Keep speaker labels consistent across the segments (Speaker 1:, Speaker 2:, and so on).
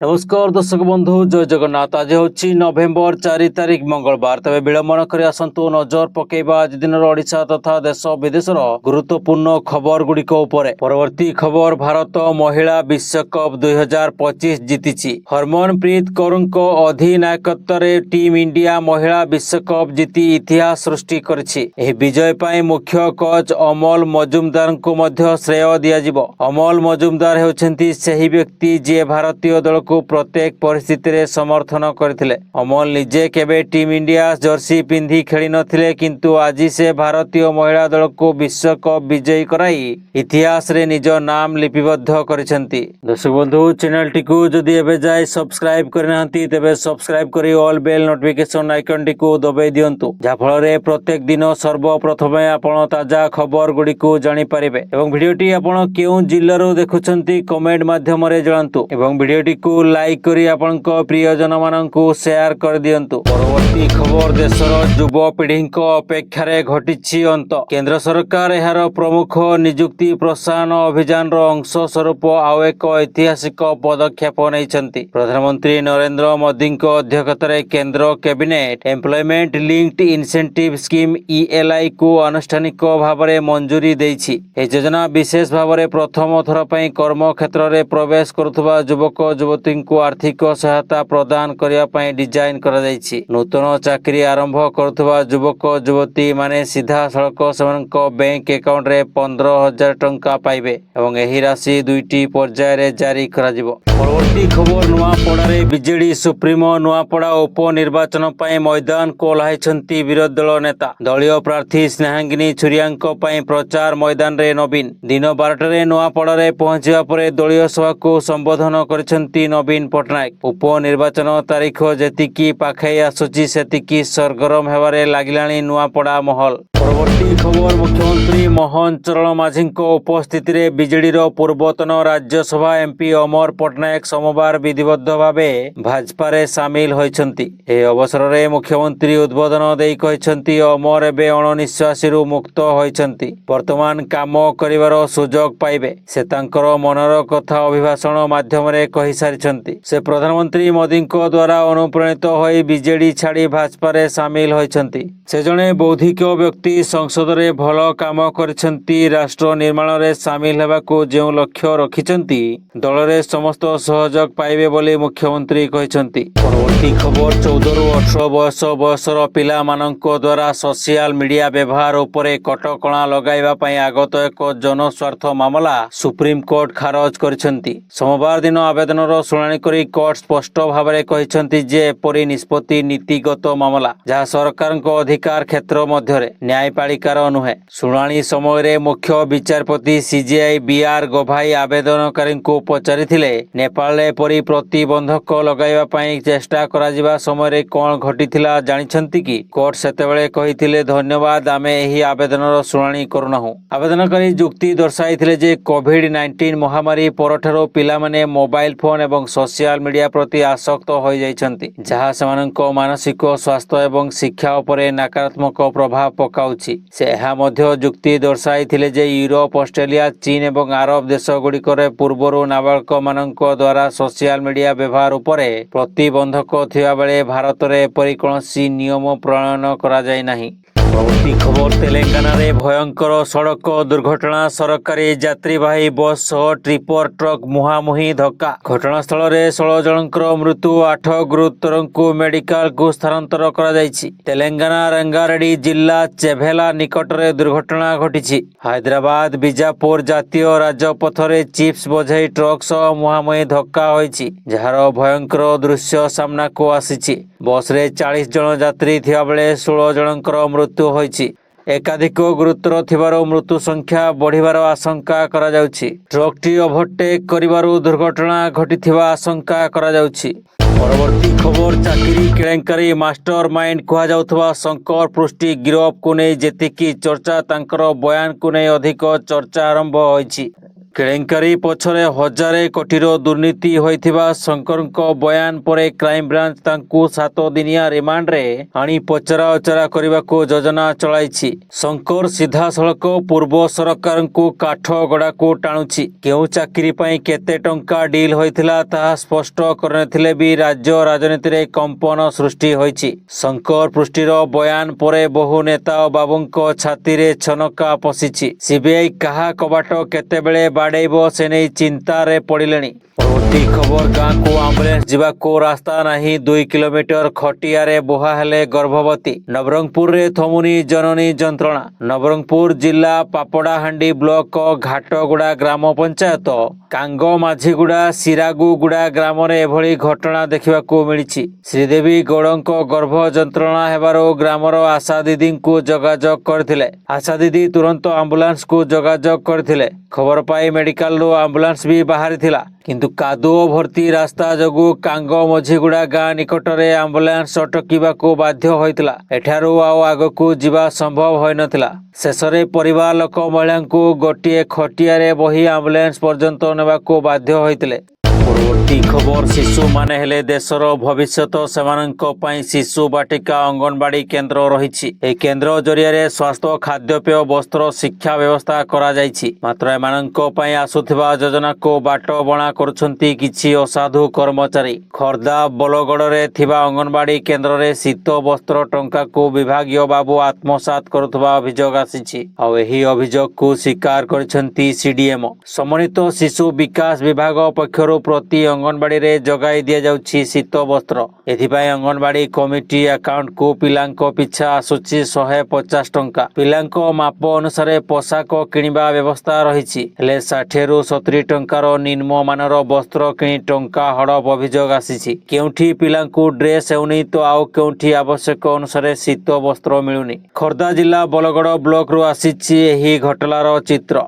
Speaker 1: नमस्कार दर्शक बंधु जय जगन्नाथ। आज हूँ नवेम्बर 4 तारिख मंगलवार। तेज विलंबन कर आसतु नजर पकेबा आज दिन ओडिशा तथा देश विदेशर गुरुत्वपूर्ण खबर गुड़िक परवर्ती खबर। भारत महिला विश्वकप 2025 जीति। हरमनप्रीत कौर अधिनायकत्व टीम इंडिया महिला विश्वकप जीति इतिहास सृष्टि करिछि। विजय पाई मुख्य कोच अमल मजुमदार को मध्य श्रेय दिया। अमल मजुमदार होउछन्ति सही व्यक्ति जे भारतीय दल को प्रत्येक परिस्थिति रे समर्थन करथिले। अमल निजे केबे टीम इंडिया जर्सी पिंधि खेली नथिले, किंतु आज से भारतीय महिला दल को विश्वकप विजयी कराई इतिहास रे निज नाम लिपिबद्ध करिसेंती। दर्शक बंधु चैनल टी को जदि एबे जाय सब्सक्राइब करनांती तेबे सब्सक्राइब करी ऑल बेल नोटिफिकेशन आइकन टी को दबाई दियंतु, जा फल रे प्रत्येक दिन सर्वप्रथमे आपण ताजा खबर गुडी को जानि परिबे। एवं वीडियो टी आपण केउ जिल्ला रो देखुछंती कमेंट माध्यम रे जणांतु एवं वीडियो टी को लाइक करी आपनक प्रियजन माननकु शेयर कर दियंतु। परवर्ती खबर देशर युव पीढ़ी अपेक्षा रे घटिछि अंत। केंद्र सरकार एहार प्रमुख नियुक्ति प्रोत्साहन अभियान रो अंश स्वरूप आउ एक ऐतिहासिक पदक्षेप नैछंती। प्रधानमंत्री नरेंद्र मोदी अध्यक्षतार केंद्र cabinet employment linked incentive scheme ELI को आनुष्ठानिक भाव में मंजूरी देइछि। ए योजना विशेष भाव में प्रथम थर पई कर्म क्षेत्र में प्रवेश करुवा युवक युवती को आर्थिक सहायता प्रदान करने पई डिजाइन करा जाइछि। नूतन चाकरी आरंभ करुवा युवक युवती माने सीधा सड़क सेमानक बैंक अकाउंट रे 15,000 टंका पाइबे एवं एही राशि दुईटी पर्याय रे जारी करा जिवो। परवर्ती खबर नुआपड़ारे बीजेडी सुप्रीमो नुआपड़ा उपनिर्वाचन पई मैदान को ओह्लाइछंती विरोधी दल नेता। दलीय प्रार्थी स्नेहांगिनी छुरियाଙ୍କ पई प्रचार मैदान रे नवीन। दिन 12 नुआपड़ारे पहुंचिबा परे दलीय सभा को संबोधन करिसंती नवीन पटनायक। उपनिर्वाचन तारीख जेतिकी पाखई आसुची सेतिकी सरगरम हेबारे लागिलाणी नुआपड़ा महल। परवर्ती खबर मुख्यमंत्री मोहन चरण माझी उपस्थिति रे बीजेडी रो पूर्वतन राज्यसभा MP अमर पटनायक सोमवार विधिबद्ध भावे भाजपा रे सामिल होइछंती। ए अवसर रे मुख्यमंत्री उद्बोधन देई कहिसंती अमर एबे अणनिश्वासी रु मुक्त होइछंती, वर्तमान काम करिवार सुजोग पाइबे। से तांकर मनर कथा अभिभाषण माध्यम रे कहि सारिछंती। से प्रधानमंत्री मोदी को द्वारा अनुप्राणित होई बीजेडी छाड़ी भाजपा रे सामिल होइछंती। से जणे बौद्धिक व्यक्ति संसद रे भल काम करिसंती। राष्ट्र निर्माण रे सामिल हेबा को जेउ लक्ष्य रखिसंती दल रे समस्त सहयोग पाइबे बोली मुख्यमंत्री कहिसंती। परवर्ती खबर 14 रु 18 बयसर पिला माननको द्वारा सोशल मीडिया व्यवहार उपरे कटकणा लगाइबा पई आगत एक जनस्वार्थ मामला सुप्रीम कोर्ट खारज करिसंती। सोमवार दिन आवेदन रो सुनानी करी कोर्ट स्पष्ट भाव में कहिसंती जे एपरि निष्पत्ति नीतिगत मामला जहाँ सरकारको अधिकार क्षेत्र मध्य न्यायपालिकार नुहे। सुनानी समय मुख्य विचारपति CJI BR गोभाई आवेदनकारी को पचारिथिले नेपाल एपरि प्रतिबंधक लगाइबा पई चेष्टा कराजिबा समय कोन घटिथिला जानिछंती कि? कोर्ट सेतेबेले कहिथिले धन्यवाद, आमे एही आवेदनर सुनानी करूनाहु। आवेदनकारी जुक्ति दर्शाइथिले जे कोविड-19 महामारी परठारो पिलामाने मोबाइल फोन एवं सोशल मीडिया प्रति आसक्त होई जाइछंती, जहाँ सेमाननको मानसिक स्वास्थ्य एवं शिक्षा उपरे नकारात्मक प्रभाव पकाउछि। से एहा मध्य जुक्ति दर्शाइथिले जे यूरोप, ऑस्ट्रेलिया, चीन एवं अरब देश गुड़िकर पूर्वरु नाबालक माननको द्वारा सोशल मीडिया व्यवहार उपरे प्रतिबंधक थिबा बेले भारत रे एपरि कोनोसी नियम प्रणयन करा जाय नाही। परवर्ती खबर तेलंगाना रे भयंकर सड़क दुर्घटना। सरकारी यात्रीवाही बस सह ट्रिपर ट्रक मुहांमुही धक्का। घटनास्थल रे 16 जनकर मृत्यु, 8 गुरुतर को मेडिकल को स्थानांतर करा जायछि। तेलंगाना रंगारेड्डी जिला चेभेला निकट रे दुर्घटना घटिछि। हैदराबाद बीजापुर जातीय राजपथ रे चिप्स बोझेई ट्रक सह मुहांमुही धक्का होइछि, जहार भयंकर दृश्य सामना को आसिछि। बस रे 40 जन यात्री थिया बेले 16 जनकर मृत्यु होइछि। एकाधिक गुरुतर थिबारो मृत्यु संख्या बढ़िबार आशंका करा जाउछि। ट्रकटी ओभरटेक करिबारु दुर्घटना घटिथिबा आशंका करा जाउछि। परवर्ती खबर चाकरी केलेंकारी मास्टर माइंड कहा जाउथबा शंकर पृष्टि गिरफ को नहीं जेतिकी चर्चा तांकर बयान को नहीं अधिक चर्चा आरंभ होइछि। केलेंकारी पछरे हजारे कोटीर दुर्नीति होइथिबा शंकरଙ୍କ बयान परे क्राइम ब्रांच तांकु 7 दिनिया रिमांड रे आनी पचरा उचरा करबाको योजना चलाइछि। शंकर सीधा सड़क पूर्व सरकार को काठ गड़ा को टाणुछि। केउ चाकरी पई केते टंका डील होइथिला ताहा स्पष्ट करनथिले भी राज्य राजनीति रे कंपन सृष्टि होइछि। शंकर पृष्टिर बयान परे बहु नेता और बाबूंको छाती रे छनका पसिछि। सीबीआई कहा कबाट केतेबेले बाड़ेइबो से नहीं चिंता रे पड़िलेनी। परवर्ती खबर गाँ को आम्बुलेंस जीवा को रास्ता नहीं 2 किलोमीटर खटिया रे बोहा हेले गर्भवती। नवरंगपुर रे थमुनी जननी जंत्रणा। नवरंगपुर जिला पापड़ाहांडी ब्लॉक घाटगुड़ा ग्राम पंचायत कांग माझीगुड़ा सिरागुगुड़ा ग्राम रे एभली घटना देखिबाकू मिलिछि। श्रीदेवी गौड़ंको गर्भ जंत्रणा हेबारो ग्रामर आशा दीदी को जोगाजोग करथिले। आशा दीदी तुरंत आम्बुलेंस को जोगाजोग करथिले। खबर पाई मेडिकल रो आम्बुलेंस भी बाहरी थिला किंतु कादुओ भर्ती रास्ता जगु कांग मझीगुड़ा गाँ निकटरे आम्बुलेंस अटकिबाकू बाध्य होइतिला। एठारू आउ आगकू जीवा संभव होई नथिला। शेषरे परिवार लोक महिला को गोटिए खटियारे बही आम्बुलेंस पर्यंत नेबाकू बाध्य होइतिले। परवर्ती खबर शिशु माने हेले देशर भविष्यत सेमानंको पई शिशु बाटिका अंगनवाड़ी केंद्र रहिछि। ए केंद्र जरिया स्वास्थ्य खाद्यपेय वस्त्र शिक्षा व्यवस्था करा जाइछि। मात्र एमानंको पई आसुथिबा योजना को बाट बणा करुछंती किछि असाधु कर्मचारी। खर्दा बलगड़ रे थिबा अंगनवाड़ी केंद्र रे शीत वस्त्र टंका को विभागीय बाबू आत्मसात करुथबा अभियोग आसिछि। आ एही अभियोग को स्वीकार करिसंती सीडीएम। सम्मानित शिशु विकास विभाग पक्षरु प्रति अंगनवाड़ी रे जगाई दिया जाउछि शीत वस्त्र। एथिपाई अंगनवाड़ी कमिटी अकाउंट को पिलांको पिछा आसुछि 150 टंका। पिलांको माप अनुसार पोशाक किनिबा व्यवस्था रहिछि। हेले 60 रु 70 टंकार निम्न मानर वस्त्र किनि टंका हड़प अभियोग आसिछि। केउठी पिलांको ड्रेस हेउनी तो आउ केउठी आवश्यक अनुसार शीत वस्त्र मिलुनी। खर्दा जिला बलगड़ ब्लॉक रु आसिछि एही घटनार चित्र।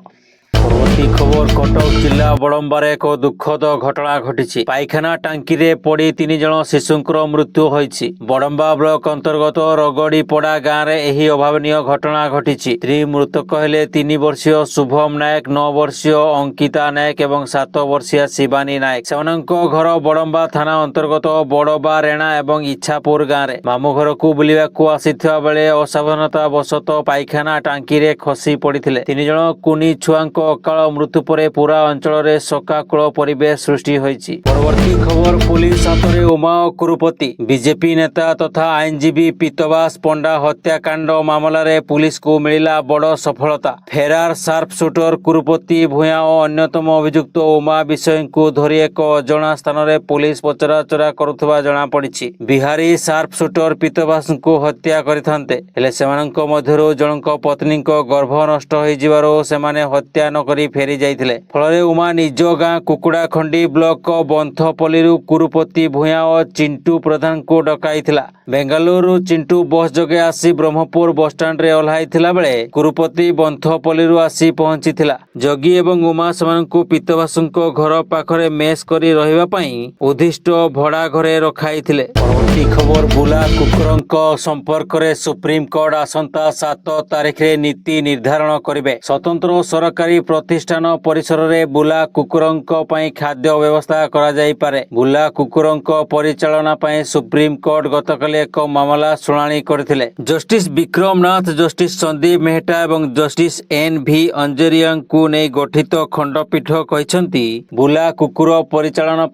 Speaker 1: परवर्ती खबर कटक जिला बड़म्बार एक दुखद घटना घटी। पायखाना टांकी रे पड़ी 3 जन शिशुंकर मृत्यु होइछि। बड़म्बा ब्लॉक अंतर्गत रगड़ीपड़ा गाँव रे एही अभावनीय घटना घटी। 3 मृतक हेले 3 वर्षीय शुभम नायक, 9 वर्षीय अंकिता नायक एवं 7 वर्षीय शिवानी नायक। सेमानंको घर बड़म्बा थाना अंतर्गत बड़बा रेणा एवं इच्छापुर गाँव रे। मामू घर को बुलिबाकू आसिथिबा बेले असावधानता वशत पायखाना टांकी रे खसी पड़िथिले। 3 जन कुनी छुआंको अकाल मृत्यु परे पूरा अंचल रे शोकाकुल परिवेश सृष्टि होइछि। परवर्ती खबर पुलिस हाथरे उमा कुरुपति। बीजेपी नेता तथा आईनजीवी पीतवास पंडा हत्याकांड मामला रे पुलिस को मिलिला बड़ सफलता। फेरार शार्प शूटर कुरुपति भूया और अन्यतम अभियुक्त उमा विषय को धरी एक अजଣା स्थान रे पुलिस पचराचरा करुथबा जणा पड़िछि। बिहारी शार्प शूटर पीतवास को हत्या करिथान्ते हेले सेमानंको मध्यरु जणक पत्नीको गर्भ नष्ट होई जिवारो सेमाने हत्या न करी फेरी जाइथिले। फलरे उमा निज गाँ कुकुड़ाखंडी ब्लॉक बंथपल्ली कुरुपति भूया और चिंटू प्रधान को डकाइथिला। बेंगालुरु चिंटू बस जगे आसी ब्रह्मपुर बस स्टैंड रे ओल्हाइथिला बेले कुरुपति बंथपल्ली आसी पहुंचीथिला। जगी एवं उमा सेमानंकु पीतवासंको घर पाखरे मेस करी रहिबा पई उद्दिष्ट भड़ा घरे रखाइथिले। परवर्ती खबर बुला कुकुरंको संपर्क रे सुप्रीम कोर्ट आसंता 7 तारिख रे नीति निर्धारण करिवे। स्वतंत्र सरकारी प्रतिष्ठान परिसर रे बुला कुकुरंको पई खाद्य व्यवस्था करा जाई पारे। बुला कुकुरंको परिचालना पई सुप्रीम कोर्ट गतकाली एक मामला शुणाणी करथिले। जस्टिस विक्रम नाथ, जस्टिस संदीप मेहता एवं जस्टिस एन.भी. अंजरियन को नै गठित खंडपीठ कहिसंती बुला कुकुर परिचालन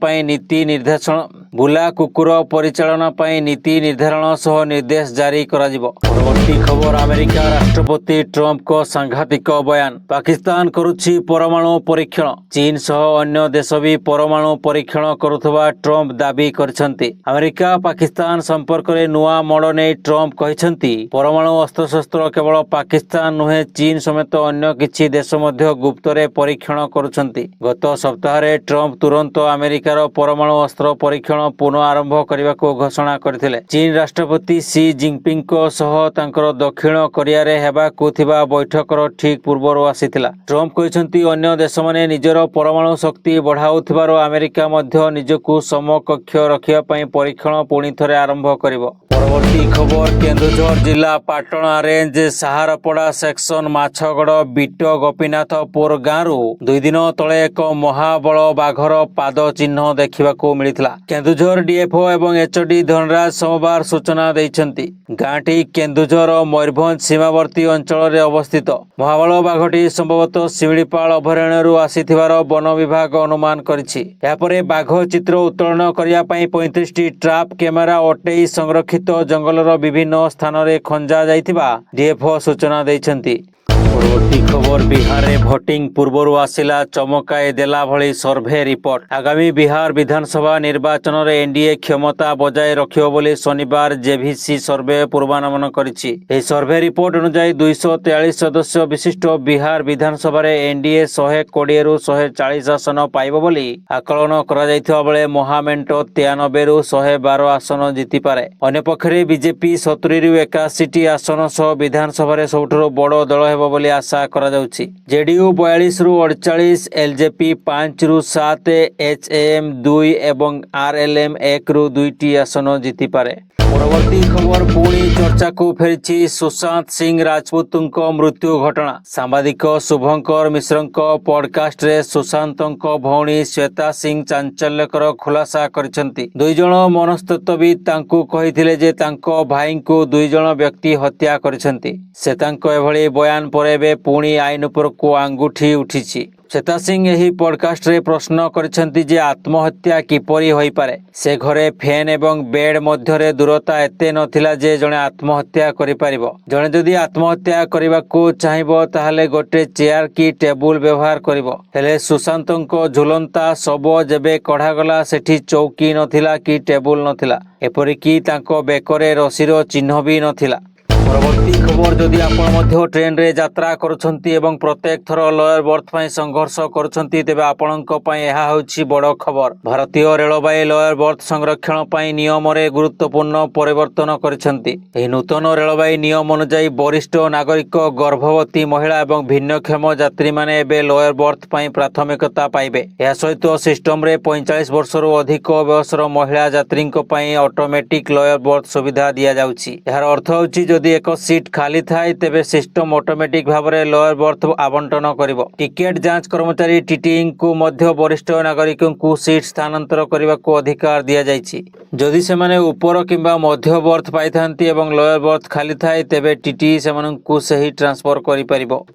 Speaker 1: पई नीति निर्धारण सह निर्देश जारी कराजिबो। परवर्ती खबर अमेरिका राष्ट्रपति ट्रंप को सांघातिक बयान। पाकिस्तान करुछि परमाणु परीक्षण। चीन सह अन्य देश भी परमाणु परीक्षण करुथबा ट्रंप दाबी करछंती। अमेरिका पाकिस्तान संपर्क रे नुआ मोड़ नै ट्रंप कहिसंती परमाणु अस्त्रशस्त्र केवल पाकिस्तान नुहे चीन समेत अन्य किछि देश मध्य गुप्त रे परीक्षण करुछंती। गत सप्ताह रे ट्रंप तुरंत अमेरिकार परमाणु अस्त्र परीक्षण पुनः आरंभ करने को घोषणा करथिले। चीन राष्ट्रपति सी जिनपिंग सह तांकर दक्षिण कोरिया रे हेबाकु थिबा बैठकर ठीक पूर्वरु आसीथिला। ट्रम्प कहछन्ती अन्य देश माने निजर परमाणु शक्ति बढ़ाउथिबारो अमेरिका मध्य निजकु समकक्ष रखिया पई परीक्षण पुणी थरे आरंभ करिवो। परवर्ती खबर केन्दुझर जिला Patna range Saharpada section Machhagad beat Gopinathpur गांरु 2 दिन तले एक महाबल बाघर पाद चिन्ह देखा मिलता। केन्दुझर डीएफओ एवं एचओडी धनराज सोमवार सूचना देइछन्ति। गांटी केन्दुझर मयूरभंज सीमावर्ती अंचल रे अवस्थित। महाबल बाघटी संभवतः शिमिलीपाल अभयारण्य आसीथिबार वन विभाग अनुमान करिछि। यापरे बाघ चित्र उत्तोलन करिया पई 35टी ट्राप कैमेरा अटै संरक्षित जंगलर विभिन्न स्थान रे खंजा जाइथिबा डीएफओ सूचना दैछन्ति। परवर्ती खबर बिहार में भोटिंग पूर्वर आसिला चमकाई देला भली सर्भे रिपोर्ट। आगामी बिहार विधानसभा निर्वाचन रे एनडीए क्षमता बजाय रखियो बोली शनिवार जेवीसी सर्भे पूर्वानुमान करिछि। एही सर्भे रिपोर्ट अनुसार 243 सदस्य विशिष्ट बिहार विधानसभा रे एनडीए 120 रु 140 आसन पाइबो बोली आकलन करा जायथिबा बेले महामेंट 93 रु 112 आसन जीति पारे। अन्य पक्षरे बीजेपी 70 रु 81 आसन सह विधानसभा रे सबठुर बड़ दल हेबो बोली आशा करा जाउछि। जेडीयू 42 रु 48, एलजेपी 5 रु 7, एचएएम 2 एवं आरएलएम 1 रु 2टी आसन जीति पारे। परवर्ती खबर पुणी चर्चा को फेरी सुशांत सिंह राजपूत मृत्यु घटना। सांबादिक शुभंकर मिश्र पॉडकास्ट रे सुशांत भौणी श्वेता सिंह चांचल्यकर खुलासा करिसेंति। 2 जण मनस्तत्वविद तांकु कहिथिले जे तांको भाई को 2 जण व्यक्ति हत्या करिसेंति। से तांको एभली बयान परे पुणी आईन उपरकु आंगुठी उठिछि। श्वेता सिंह यही पॉडकास्ट रे प्रश्न करिसेंति जे आत्महत्या किपरि होई पारे। से घरे फैन एवं बेड मध्यरे दूरता एते नथिला जे जणे आत्महत्या करि परिबो। जणे जदि आत्महत्या करिबाकू चाहिबो ताहाले गोटे चेयर की टेबुल व्यवहार करिबो। हेले सुशांतंको झुलंता शव जेबे कढा गला सेठी चौकी नथिला कि टेबुल नथिला। एपरि कि तांको बेकरे रसीर चिन्ह भी नथिला। परवर्ती खबर जदि आपण मध्य ट्रेन रे यात्रा करुछंती एवं प्रत्येक थर लॉयर बर्थ पई संघर्ष करुछंती तेबे आपणक पई एहा होछि बड़ खबर। भारतीय रेलवे लॉयर बर्थ संरक्षण पई नियम रे गुरुत्वपूर्ण परिवर्तन करिसंती। एही नूतन रेलवे नियम अनुसार वरिष्ठ नागरिक, गर्भवती महिला एवं भिन्नक्षम यात्री माने एबे लॉयर बर्थ पई प्राथमिकता पाइबे। एहा सहित सिस्टम रे 45 वर्षरु अधिक बयसर महिला यात्रीक पई ऑटोमेटिक लॉयर बर्थ सुविधा दिया जाउछि। एहार अर्थ होछि जदि एक सीट खाली थाए तेबे सिस्टम ऑटोमेटिक भाव में लॉयर बर्थ आवंटन करिवो। टिकेट जांच कर्मचारी टीटी को मध्य वरिष्ठ नागरिक को सीट स्थानांतर करने को अधिकार दिया जाइछि। जदि सेमाने ऊपर किंबा मध्य बर्थ पाइथांती एवं लॉयर बर्थ खाली थाए तेबे टीटी सेमानंकु सही ट्रांसफर करि परिबो।